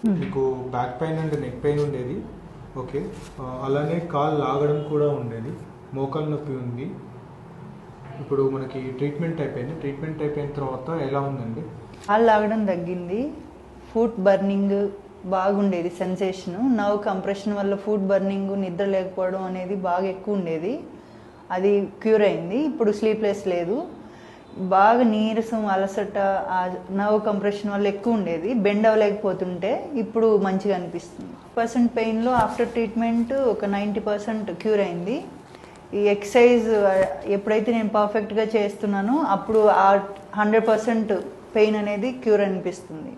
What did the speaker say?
మీకు back pain and neck pain ఉండేది. Okay, అలానే కాలు లాగడం కూడా ఉండేది, మోకాలు నొప్పి ఉంది. ఇప్పుడు మనకి ట్రీట్మెంట్ అయిపోయింది. ట్రీట్మెంట్ అయిపోయిన తర్వాత ఎలా ఉందండి? కాలు లాగడం తగ్గింది, ఫుట్ బర్నింగ్ బాగుండేది, సెన్సేషను నర్వ్ కంప్రెషన్ వల్ల ఫుట్ బర్నింగ్, నిద్ర లేకపోవడం అనేది బాగా ఎక్కువ ఉండేది, అది క్యూర్ అయింది. ఇప్పుడు స్లీప్లెస్ లేదు, బాగా నీరసం, అలసట, నర్వ్ కంప్రెషన్ వల్ల ఎక్కువ ఉండేది, బెండ్ అవ్వలేకపోతుంటే ఇప్పుడు మంచిగా అనిపిస్తుంది. పెయిన్లో ఆఫ్టర్ ట్రీట్మెంట్ ఒక 90% క్యూర్ అయింది. ఈ ఎక్సర్సైజ్ ఎప్పుడైతే నేను పర్ఫెక్ట్గా చేస్తున్నానో అప్పుడు ఆ 100% పెయిన్ అనేది క్యూర్ అనిపిస్తుంది.